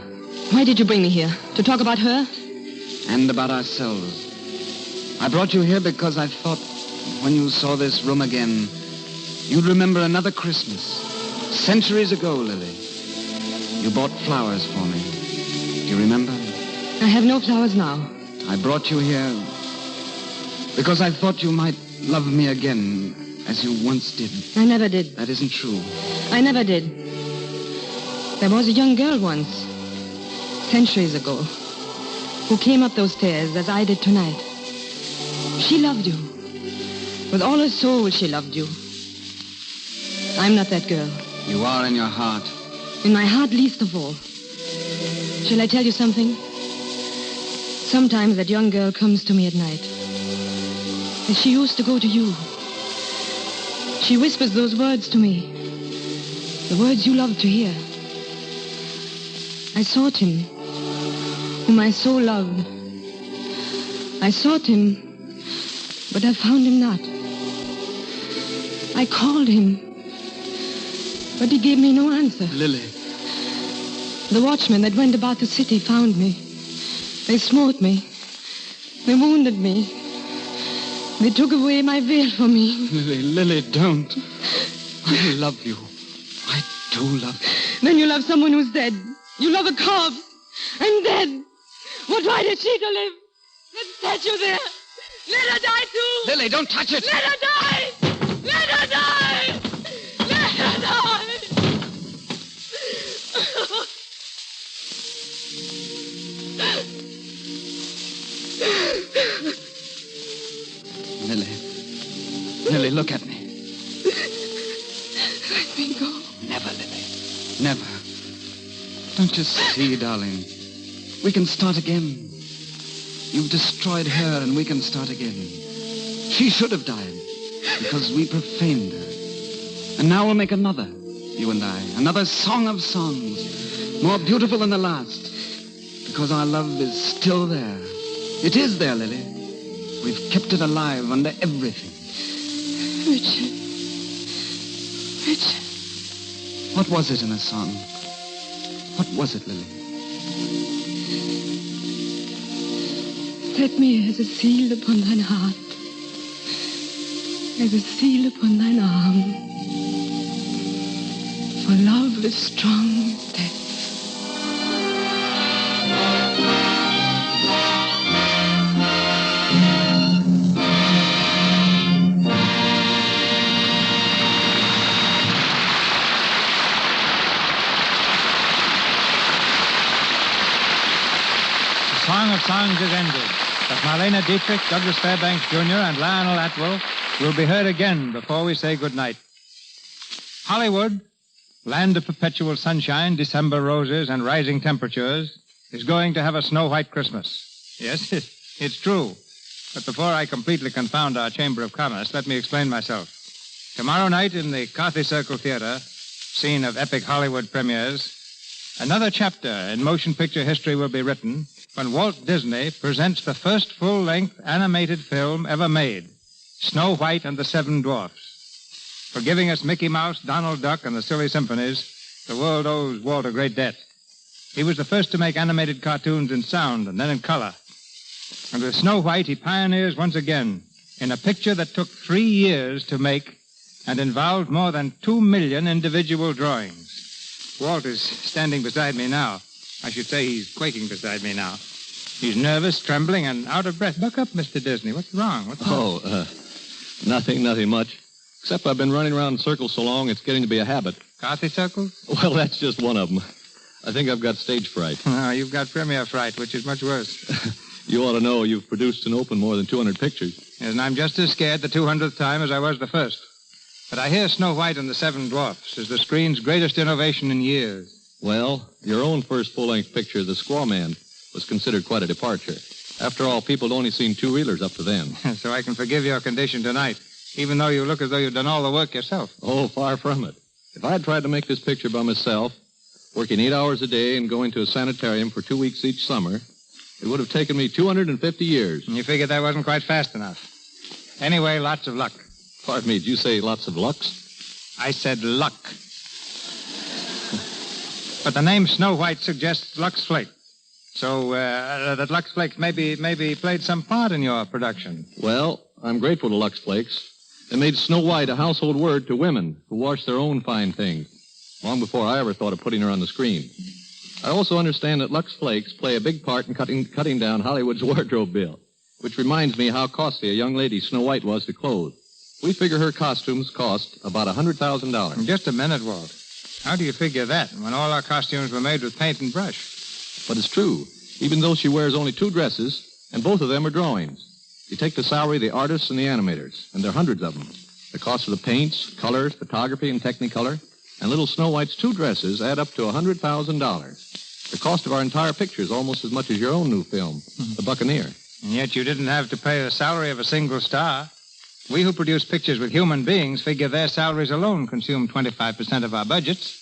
S12: Why did you bring me here? To talk about her?
S15: And about ourselves. I brought you here because I thought when you saw this room again, you'd remember another Christmas. Centuries ago, Lily. You bought flowers for me. Do you remember?
S12: I have no flowers now.
S15: I brought you here because I thought you might love me again as you once did.
S12: I never did.
S15: That isn't true.
S12: I never did. There was a young girl once, centuries ago, who came up those stairs as I did tonight. She loved you. With all her soul, she loved you. I'm not that girl.
S15: You are in your heart.
S12: In my heart, least of all. Shall I tell you something? Sometimes that young girl comes to me at night. As she used to go to you. She whispers those words to me. The words you love to hear. I sought him, whom I so loved. I sought him, but I found him not. I called him, but he gave me no answer.
S15: Lily.
S12: The watchmen that went about the city found me. They smote me. They wounded me. They took away my veil from me.
S15: Lily, don't. I love you. I do love you.
S12: Then you love someone who's dead. You love a corpse. I'm dead. What right has she to live? That statue there. Let her die too.
S15: Lily, don't touch it.
S12: Let her die. Let her die. Let her die.
S15: Lily, look at me.
S12: Let me go.
S15: Never, Lily. Never. Don't you see, darling? We can start again. You've destroyed her, and we can start again. She should have died, because we profaned her. And now we'll make another, you and I. Another song of songs, more beautiful than the last. Because our love is still there. It is there, Lily. We've kept it alive under everything.
S12: Richard. Richard.
S15: What was it in a song? What was it, Lily?
S12: Set me as a seal upon thine heart, as a seal upon thine arm. For love is strong as death.
S4: of Songs is ended. But Marlene Dietrich, Douglas Fairbanks Jr., and Lionel Atwell will be heard again before we say goodnight. Hollywood, land of perpetual sunshine, December roses, and rising temperatures, is going to have a snow-white Christmas. Yes, it's true. But before I completely confound our Chamber of Commerce, let me explain myself. Tomorrow night in the Carthy Circle Theater, scene of epic Hollywood premieres, another chapter in motion picture history will be written when Walt Disney presents the first full-length animated film ever made, Snow White and the Seven Dwarfs. For giving us Mickey Mouse, Donald Duck, and the Silly Symphonies, the world owes Walt a great debt. He was the first to make animated cartoons in sound and then in color. And with Snow White, he pioneers once again in a picture that took 3 years to make and involved more than 2 million individual drawings. Walt is standing beside me now. I should say he's quaking beside me now. He's nervous, trembling, and out of breath. Buck up, Mr. Disney. What's wrong?
S14: Nothing much. Except I've been running around in circles so long, it's getting to be a habit.
S4: Carthy circles?
S14: Well, that's just one of them. I think I've got stage fright.
S4: No, you've got premiere fright, which is much worse.
S14: You ought to know you've produced and opened more than 200 pictures.
S4: Yes, and I'm just as scared the 200th time as I was the first. But I hear Snow White and the Seven Dwarfs is the screen's greatest innovation in years.
S14: Well, your own first full-length picture, The Squaw Man, was considered quite a departure. After all, people had only seen two-reelers up to then.
S4: So I can forgive your condition tonight, even though you look as though you've done all the work yourself.
S14: Oh, far from it. If I had tried to make this picture by myself, working 8 hours a day and going to a sanitarium for 2 weeks each summer, it would have taken me 250 years.
S4: And you figured that wasn't quite fast enough. Anyway, lots of luck.
S14: Pardon me, did you say lots of lucks?
S4: I said luck. But the name Snow White suggests Lux Flake. So that Lux Flakes maybe played some part in your production.
S14: Well, I'm grateful to Lux Flakes. They made Snow White a household word to women who wash their own fine things, long before I ever thought of putting her on the screen. I also understand that Lux Flakes play a big part in cutting down Hollywood's wardrobe bill, which reminds me how costly a young lady Snow White was to clothe. We figure her costumes cost about $100,000.
S4: Just a minute, Walt. How do you figure that when all our costumes were made with paint and brush?
S14: But it's true, even though she wears only 2 dresses, and both of them are drawings. You take the salary of the artists and the animators, and there are hundreds of them. The cost of the paints, colors, photography, and Technicolor, and little Snow White's 2 dresses add up to $100,000. The cost of our entire picture is almost as much as your own new film, The Buccaneer.
S4: And yet you didn't have to pay the salary of a single star. We who produce pictures with human beings figure their salaries alone consume 25% of our budgets.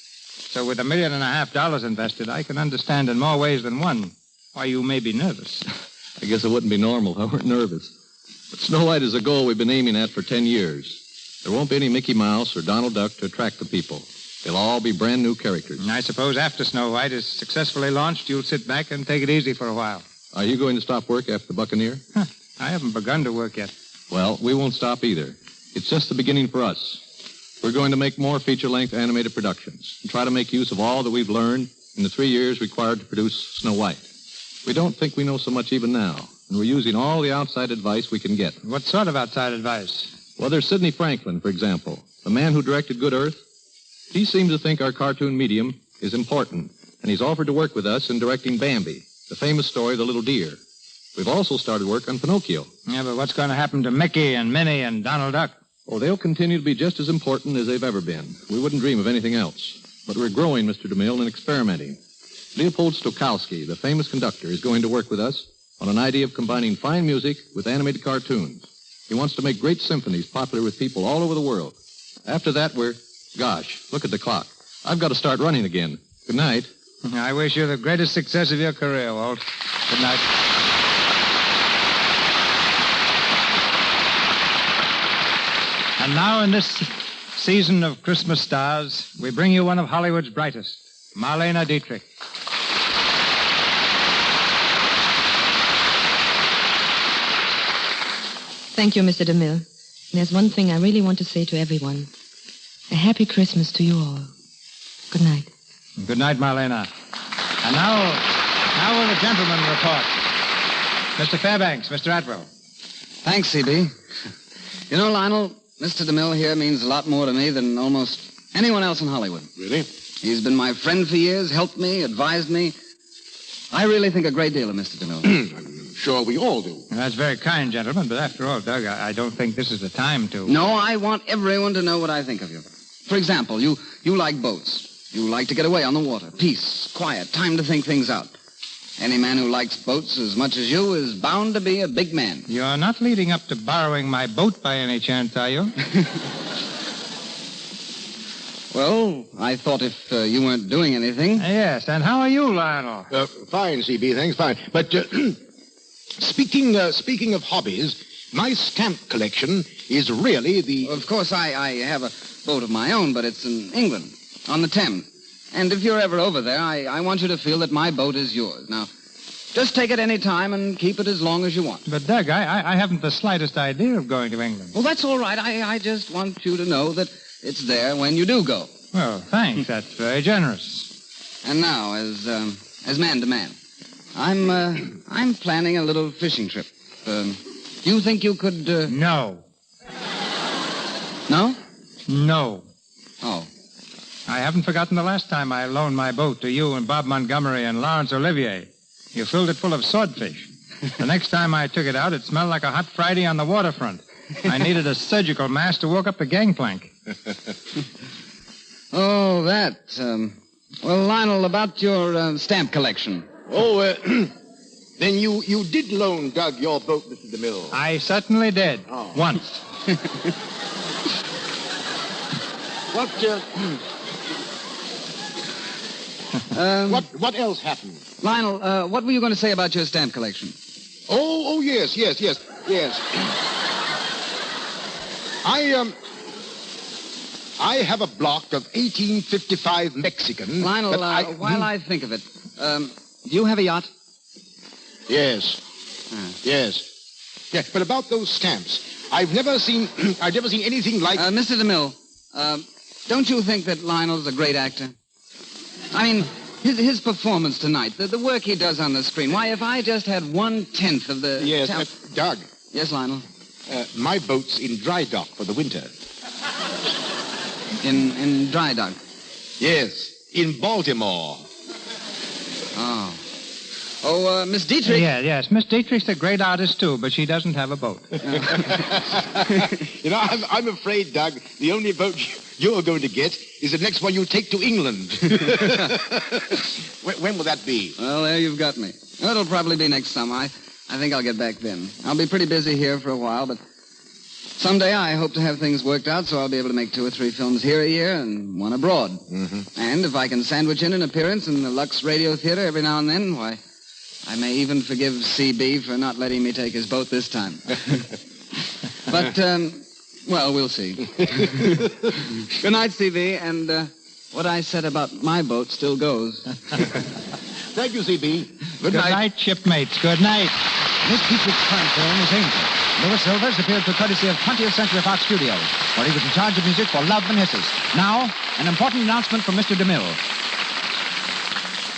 S4: So with $1.5 million invested, I can understand in more ways than one why you may be nervous.
S14: I guess it wouldn't be normal if I weren't nervous. But Snow White is a goal we've been aiming at for 10 years. There won't be any Mickey Mouse or Donald Duck to attract the people. They'll all be brand new characters.
S4: I suppose after Snow White is successfully launched, you'll sit back and take it easy for a while.
S14: Are you going to stop work after The Buccaneer?
S4: I haven't begun to work yet.
S14: Well, we won't stop either. It's just the beginning for us. We're going to make more feature-length animated productions and try to make use of all that we've learned in the 3 years required to produce Snow White. We don't think we know so much even now, and we're using all the outside advice we can get.
S4: What sort of outside advice?
S14: Well, there's Sidney Franklin, for example, the man who directed Good Earth. He seems to think our cartoon medium is important, and he's offered to work with us in directing Bambi, the famous story, The Little Deer. We've also started work on Pinocchio.
S4: Yeah, but what's going to happen to Mickey and Minnie and Donald Duck?
S14: Oh, they'll continue to be just as important as they've ever been. We wouldn't dream of anything else. But we're growing, Mr. DeMille, and experimenting. Leopold Stokowski, the famous conductor, is going to work with us on an idea of combining fine music with animated cartoons. He wants to make great symphonies popular with people all over the world. After that, Gosh, look at the clock. I've got to start running again. Good night.
S4: I wish you the greatest success of your career, Walt. Good night. And now, in this season of Christmas stars, we bring you one of Hollywood's brightest, Marlene Dietrich.
S6: Thank you, Mr. DeMille. There's one thing I really want to say to everyone. A happy Christmas to you all. Good night.
S4: Good night, Marlena. And now will the gentlemen report. Mr. Fairbanks, Mr. Atwell.
S15: Thanks, CB. You know, Lionel, Mr. DeMille here means a lot more to me than almost anyone else in Hollywood.
S16: Really?
S15: He's been my friend for years, helped me, advised me. I really think a great deal of Mr. DeMille.
S10: I'm sure we all do.
S4: That's very kind, gentlemen, but after all, Doug, I don't think this is the time to...
S15: No, I want everyone to know what I think of you. For example, you like boats. You like to get away on the water. Peace, quiet, time to think things out. Any man who likes boats as much as you is bound to be a big man.
S4: You're not leading up to borrowing my boat by any chance, are you?
S15: Well, I thought if you weren't doing anything...
S4: Yes, and how are you, Lionel?
S10: Fine, CB, thanks, fine. But speaking of hobbies, my stamp collection is really the...
S15: Of course, I have a boat of my own, but it's in England, on the Thames. And if you're ever over there, I want you to feel that my boat is yours. Now, just take it any time and keep it as long as you want.
S4: But, Doug, I haven't the slightest idea of going to England.
S15: Well, that's all right. I just want you to know that it's there when you do go.
S4: Well, thanks. That's very generous.
S15: And now, as man to man, I'm planning a little fishing trip. Do you think you could...
S4: No.
S15: No?
S4: No.
S15: Oh.
S4: I haven't forgotten the last time I loaned my boat to you and Bob Montgomery and Lawrence Olivier. You filled it full of swordfish. The next time I took it out, it smelled like a hot Friday on the waterfront. I needed a surgical mask to work up the gangplank.
S15: Oh, that. Well, Lionel, about your stamp collection.
S10: Oh, then you did loan Doug your boat, Mr. DeMille.
S4: I certainly did.
S10: Oh.
S4: Once.
S10: What else happened?
S15: Lionel, what were you going to say about your stamp collection?
S10: Oh, yes. I have a block of 1855 Mexican.
S15: Lionel, while I think of it, do you have a yacht?
S10: Yes. Yes. Yeah, but about those stamps, I've never seen anything like...
S15: Mr. DeMille, don't you think that Lionel's a great actor? I mean, his performance tonight, the work he does on the screen. Why, if I just had 1/10 of the...
S10: Yes, Doug.
S15: Yes, Lionel?
S10: My boat's in dry dock for the winter.
S15: In dry dock?
S10: Yes, in Baltimore.
S15: Oh. Oh, Miss Dietrich.
S4: Yes. Miss Dietrich's a great artist, too, but she doesn't have a boat.
S10: You know, I'm afraid, Doug, the only boat you're going to get is the next one you take to England. When will that be?
S15: Well, there you've got me. It'll probably be next summer. I think I'll get back then. I'll be pretty busy here for a while, but someday I hope to have things worked out so I'll be able to make 2 or 3 films here a year and 1 abroad.
S10: Mm-hmm.
S15: And if I can sandwich in an appearance in the Lux Radio Theater every now and then, why, I may even forgive CB for not letting me take his boat this time. But, well, we'll see. Good night, CB, and what I said about my boat still goes.
S10: Thank you, CB.
S4: Good night, shipmates. Good night.
S3: Miss Dietrich's current film is Angel. Louis Silvers appeared through courtesy of 20th Century Fox Studios, where he was in charge of music for Love and Hisses. Now, an important announcement from Mr. DeMille.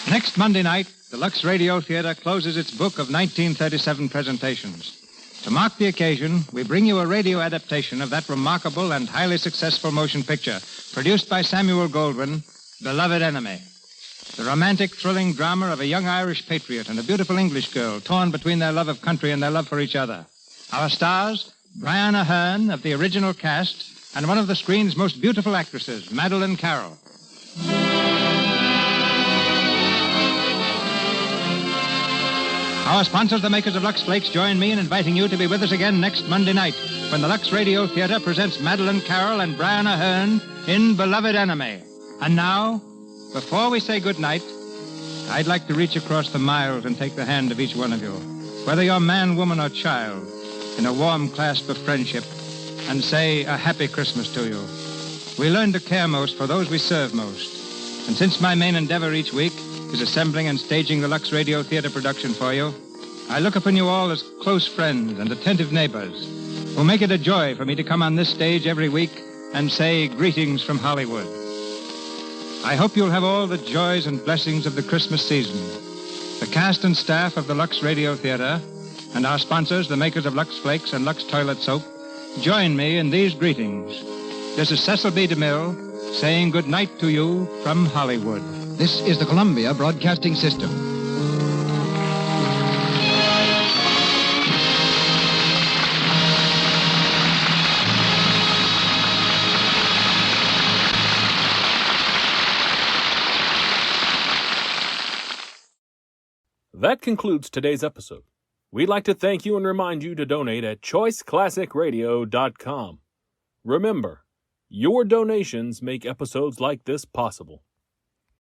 S4: Next Monday night, the Lux Radio Theater closes its book of 1937 presentations. To mark the occasion, we bring you a radio adaptation of that remarkable and highly successful motion picture produced by Samuel Goldwyn, Beloved Enemy. The romantic, thrilling drama of a young Irish patriot and a beautiful English girl torn between their love of country and their love for each other. Our stars, Brian Aherne of the original cast and one of the screen's most beautiful actresses, Madeleine Carroll. Our sponsors, the makers of Lux Flakes, join me in inviting you to be with us again next Monday night when the Lux Radio Theater presents Madeleine Carroll and Brian Aherne in Beloved Enemy. And now, before we say good night, I'd like to reach across the miles and take the hand of each one of you, whether you're man, woman, or child, in a warm clasp of friendship, and say a happy Christmas to you. We learn to care most for those we serve most. And since my main endeavor each week is assembling and staging the Lux Radio Theater production for you, I look upon you all as close friends and attentive neighbors who make it a joy for me to come on this stage every week and say greetings from Hollywood. I hope you'll have all the joys and blessings of the Christmas season. The cast and staff of the Lux Radio Theater and our sponsors, the makers of Lux Flakes and Lux Toilet Soap, join me in these greetings. This is Cecil B. DeMille saying good night to you from Hollywood.
S3: This is the Columbia Broadcasting System.
S1: That concludes today's episode. We'd like to thank you and remind you to donate at choiceclassicradio.com. Remember, your donations make episodes like this possible.